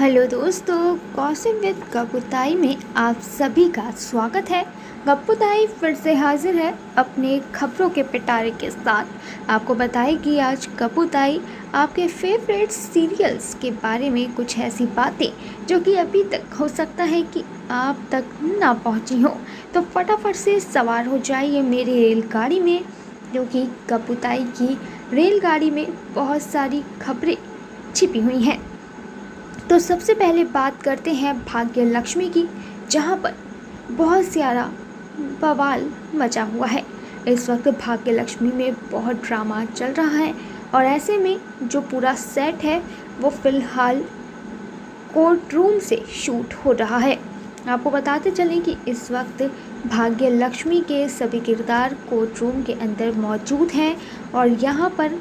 Hello दोस्तों, gossip with गप्पुताई में आप सभी का स्वागत है। गप्पुताई फिर से हाजिर है अपने खबरों के पिटारे के साथ। आपको बताएगी आज गप्पुताई आपके फेवरेट सीरियल्स के बारे में कुछ ऐसी बातें जो कि अभी तक हो सकता है कि आप तक ना पहुंची हो। तो फटाफट से सवार हो जाइए मेरी रेलगाड़ी में, क्योंकि गप्पुताई की रेलगाड़ी में बहुत सारी खबरें छिपी हुई हैं। तो सबसे पहले बात करते हैं भाग्य लक्ष्मी की, जहां पर बहुत सारा बवाल मचा हुआ है। इस वक्त भाग्य लक्ष्मी में बहुत ड्रामा चल रहा है और ऐसे में जो पूरा सेट है वो फ़िलहाल कोर्ट रूम से शूट हो रहा है। आपको बताते चलें कि इस वक्त भाग्य लक्ष्मी के सभी किरदार कोर्ट रूम के अंदर मौजूद हैं और यहाँ पर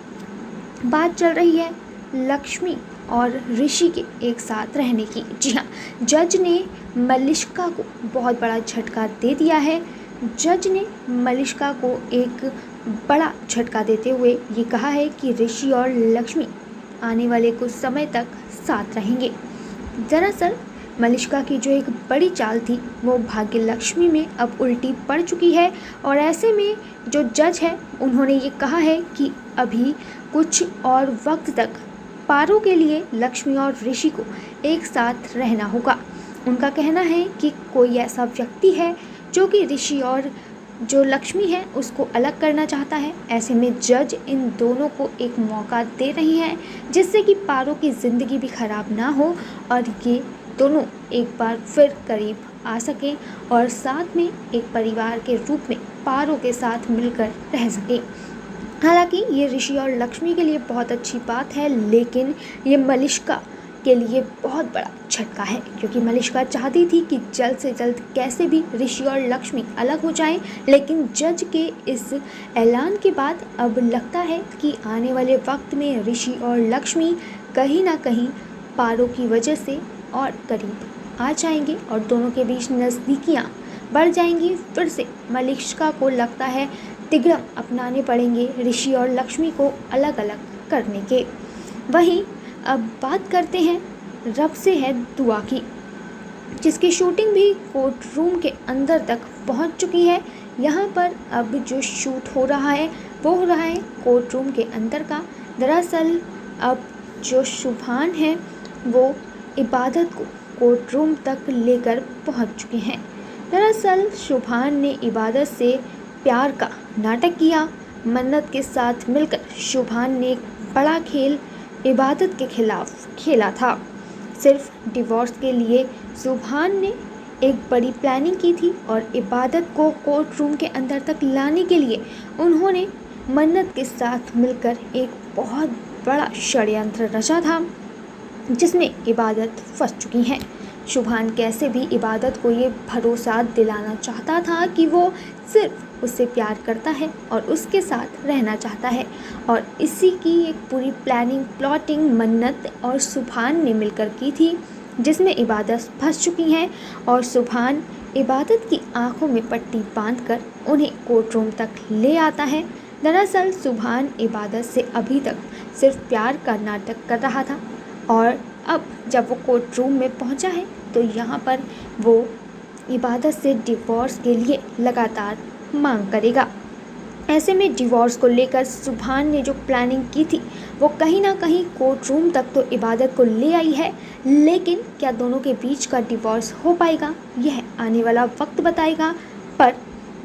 बात चल रही है लक्ष्मी और ऋषि के एक साथ रहने की। जी हाँ, जज ने मलिष्का को बहुत बड़ा झटका दे दिया है। जज ने मलिष्का को एक बड़ा झटका देते हुए ये कहा है कि ऋषि और लक्ष्मी आने वाले कुछ समय तक साथ रहेंगे। दरअसल मलिष्का की जो एक बड़ी चाल थी वो भाग्य लक्ष्मी में अब उल्टी पड़ चुकी है और ऐसे में जो जज है उन्होंने ये कहा है कि अभी कुछ और वक्त तक पारो के लिए लक्ष्मी और ऋषि को एक साथ रहना होगा। उनका कहना है कि कोई ऐसा व्यक्ति है जो कि ऋषि और जो लक्ष्मी है उसको अलग करना चाहता है। ऐसे में जज इन दोनों को एक मौका दे रही हैं जिससे कि पारो की ज़िंदगी भी ख़राब ना हो और ये दोनों एक बार फिर करीब आ सकें और साथ में एक परिवार के रूप में पारो के साथ मिलकर रह सकें। हालांकि ये ऋषि और लक्ष्मी के लिए बहुत अच्छी बात है, लेकिन ये मलिष्का के लिए बहुत बड़ा झटका है, क्योंकि मलिष्का चाहती थी कि जल्द से जल्द कैसे भी ऋषि और लक्ष्मी अलग हो जाएं, लेकिन जज के इस ऐलान के बाद अब लगता है कि आने वाले वक्त में ऋषि और लक्ष्मी कहीं ना कहीं पारो की वजह से और करीब आ जाएंगे और दोनों के बीच नज़दीकियाँ बढ़ जाएंगी। फिर से मलिष्का को लगता है तिगड़म अपनाने पड़ेंगे ऋषि और लक्ष्मी को अलग अलग करने के। वहीं अब बात करते हैं रब से है दुआ की, जिसकी शूटिंग भी कोर्ट रूम के अंदर तक पहुंच चुकी है। यहाँ पर अब जो शूट हो रहा है वो हो रहा है कोर्ट रूम के अंदर का। दरअसल अब जो शुभान है वो इबादत को कोर्ट रूम तक लेकर पहुंच चुके हैं। दरअसल शुभान ने इबादत से प्यार का नाटक किया। मन्नत के साथ मिलकर शुभान ने एक बड़ा खेल इबादत के खिलाफ खेला था। सिर्फ डिवोर्स के लिए शुभान ने एक बड़ी प्लानिंग की थी और इबादत को कोर्ट रूम के अंदर तक लाने के लिए उन्होंने मन्नत के साथ मिलकर एक बहुत बड़ा षड्यंत्र रचा था, जिसमें इबादत फंस चुकी हैं। शुभान कैसे भी इबादत को ये भरोसा दिलाना चाहता था कि वो सिर्फ उससे प्यार करता है और उसके साथ रहना चाहता है, और इसी की एक पूरी प्लानिंग मन्नत और शुभान ने मिलकर की थी, जिसमें इबादत फंस चुकी हैं और शुभान इबादत की आंखों में पट्टी बांधकर उन्हें कोर्ट रूम तक ले आता है। दरअसल शुभान इबादत से अभी तक सिर्फ प्यार का नाटक कर रहा था और अब जब वो कोर्ट रूम में पहुंचा है तो यहाँ पर वो इबादत से डिवोर्स के लिए लगातार मांग करेगा। ऐसे में डिवोर्स को लेकर शुभान ने जो प्लानिंग की थी वो कहीं ना कहीं कोर्ट रूम तक तो इबादत को ले आई है, लेकिन क्या दोनों के बीच का डिवोर्स हो पाएगा यह आने वाला वक्त बताएगा। पर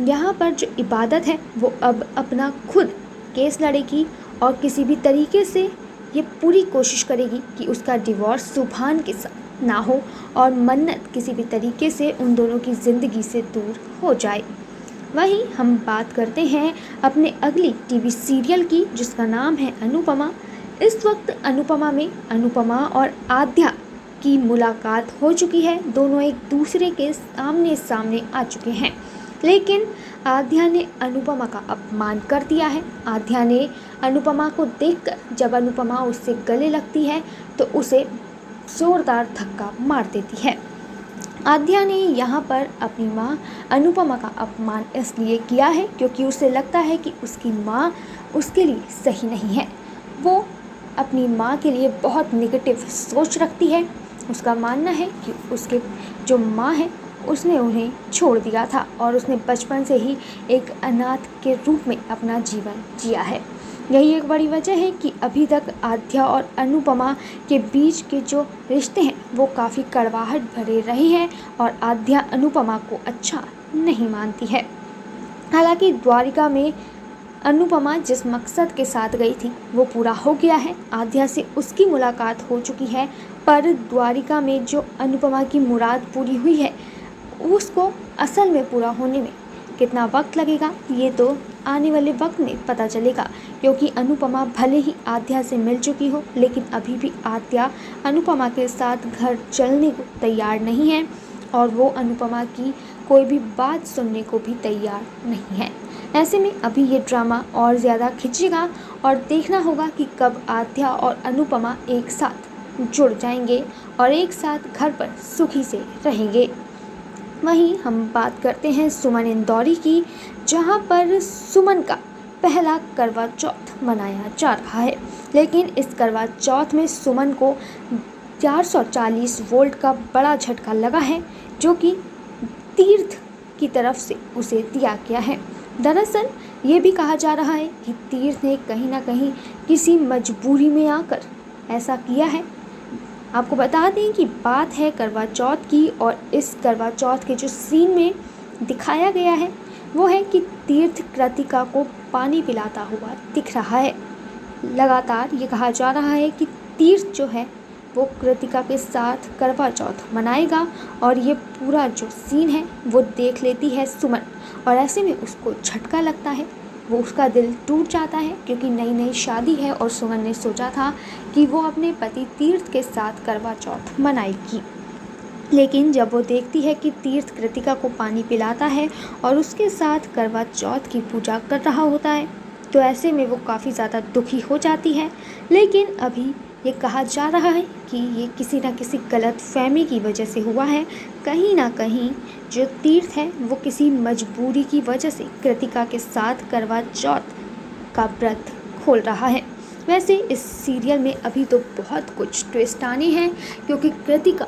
यहाँ पर जो इबादत है वो अब अपना खुद केस लड़ेगी और किसी भी तरीके से ये पूरी कोशिश करेगी कि उसका डिवोर्स शुभान के साथ ना हो और मन्नत किसी भी तरीके से उन दोनों की ज़िंदगी से दूर हो जाए। वहीं हम बात करते हैं अपने अगली टीवी सीरियल की, जिसका नाम है अनुपमा। इस वक्त अनुपमा में अनुपमा और आद्या की मुलाकात हो चुकी है। दोनों एक दूसरे के सामने सामने आ चुके हैं, लेकिन आद्या ने अनुपमा का अपमान कर दिया है। आद्या ने अनुपमा को देखकर जब अनुपमा उससे गले लगती है तो उसे ज़ोरदार धक्का मार देती है। आद्या ने यहाँ पर अपनी माँ अनुपमा का अपमान इसलिए किया है क्योंकि उसे लगता है कि उसकी माँ उसके लिए सही नहीं है। वो अपनी माँ के लिए बहुत नेगेटिव सोच रखती है उसका मानना है कि उसके जो माँ है उसने उन्हें छोड़ दिया था और उसने बचपन से ही एक अनाथ के रूप में अपना जीवन जिया है। यही एक बड़ी वजह है कि अभी तक आद्या और अनुपमा के बीच के जो रिश्ते हैं वो काफ़ी कड़वाहट भरे रहे हैं और आद्या अनुपमा को अच्छा नहीं मानती है। हालांकि द्वारिका में अनुपमा जिस मकसद के साथ गई थी वो पूरा हो गया है। आद्या से उसकी मुलाकात हो चुकी है, पर द्वारिका में जो अनुपमा की मुराद पूरी हुई है उसको असल में पूरा होने में कितना वक्त लगेगा ये तो आने वाले वक्त में पता चलेगा, क्योंकि अनुपमा भले ही आद्या से मिल चुकी हो लेकिन अभी भी आद्या अनुपमा के साथ घर चलने को तैयार नहीं है और वो अनुपमा की कोई भी बात सुनने को भी तैयार नहीं है। ऐसे में अभी ये ड्रामा और ज़्यादा खिंचेगा और देखना होगा कि कब आद्या और अनुपमा एक साथ जुड़ जाएंगे और एक साथ घर पर सुखी से रहेंगे। वहीं हम बात करते हैं सुमन इंदौरी की, जहां पर सुमन का पहला करवा चौथ मनाया जा रहा है। लेकिन इस करवा चौथ में सुमन को 440 वोल्ट का बड़ा झटका लगा है, जो कि तीर्थ की तरफ से उसे दिया गया है। दरअसल ये भी कहा जा रहा है कि तीर्थ ने कहीं ना कहीं किसी मजबूरी में आकर ऐसा किया है। आपको बता दें कि बात है करवा चौथ की और इस करवा चौथ के जो सीन में दिखाया गया है वो है कि तीर्थ कृतिका को पानी पिलाता हुआ दिख रहा है। लगातार ये कहा जा रहा है कि तीर्थ जो है वो कृतिका के साथ करवा चौथ मनाएगा और ये पूरा जो सीन है वो देख लेती है सुमन और ऐसे में उसको झटका लगता है, वो उसका दिल टूट जाता है क्योंकि नई नई शादी है और सुमन ने सोचा था कि वो अपने पति तीर्थ के साथ करवा चौथ मनाएगी। लेकिन जब वो देखती है कि तीर्थ कृतिका को पानी पिलाता है और उसके साथ करवा चौथ की पूजा कर रहा होता है तो ऐसे में वो काफ़ी ज़्यादा दुखी हो जाती है। लेकिन अभी ये कहा जा रहा है कि ये किसी न किसी गलत फहमी की वजह से हुआ है। कहीं ना कहीं जो तीर्थ है वो किसी मजबूरी की वजह से कृतिका के साथ करवा चौथ का व्रत खोल रहा है। वैसे इस सीरियल में अभी तो बहुत कुछ ट्विस्ट आने हैं, क्योंकि कृतिका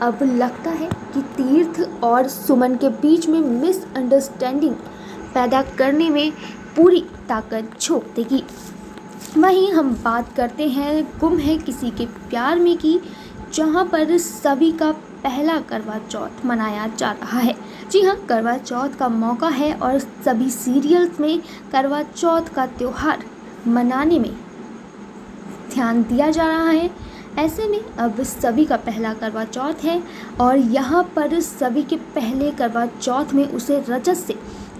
अब लगता है कि तीर्थ और सुमन के बीच में मिसअंडरस्टैंडिंग पैदा करने में पूरी ताकत झोंक देगी। वहीं हम बात करते हैं गुम है किसी के प्यार में की, जहां पर सभी का पहला करवा चौथ मनाया जा रहा है। जी हाँ, करवा चौथ का मौका है और सभी सीरियल्स में करवा चौथ का त्यौहार मनाने में ध्यान दिया जा रहा है। ऐसे में अब सभी का पहला करवा चौथ है और यहाँ पर सभी के पहले करवा चौथ में उसे रजत से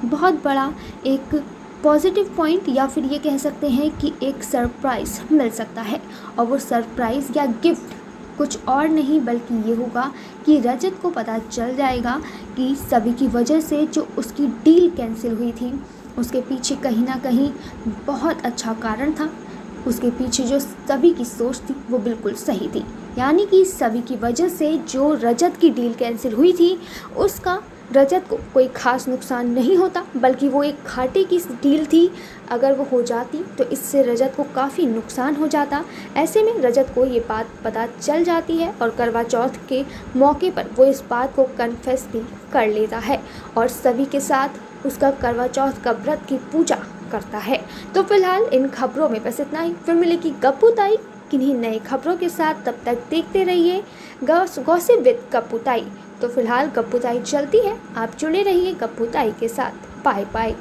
बहुत बड़ा एक पॉजिटिव पॉइंट या फिर ये कह सकते हैं कि एक सरप्राइज़ मिल सकता है। और वो सरप्राइज़ या गिफ्ट कुछ और नहीं बल्कि ये होगा कि रजत को पता चल जाएगा कि सभी की वजह से जो उसकी डील कैंसिल हुई थी उसके पीछे कहीं ना कहीं बहुत अच्छा कारण था। उसके पीछे जो सभी की सोच थी वो बिल्कुल सही थी, यानी कि सभी की वजह से जो रजत की डील कैंसिल हुई थी उसका रजत को कोई खास नुकसान नहीं होता, बल्कि वो एक घाटे की डील थी। अगर वो हो जाती तो इससे रजत को काफ़ी नुकसान हो जाता। ऐसे में रजत को ये बात पता चल जाती है और करवा चौथ के मौके पर वो इस बात को कन्फेस भी कर लेता है और सभी के साथ उसका करवा चौथ का व्रत की पूजा करता है। तो फिलहाल इन खबरों में बस इतना ही। फिर मिलेगी गप्पू ताई किन्हीं नई खबरों के साथ, तब तक देखते रहिए गॉसिप विद गप्पू ताई। तो फिलहाल गप्पू ताई चलती है, आप जुड़े रहिए गप्पू ताई के साथ। Bye bye.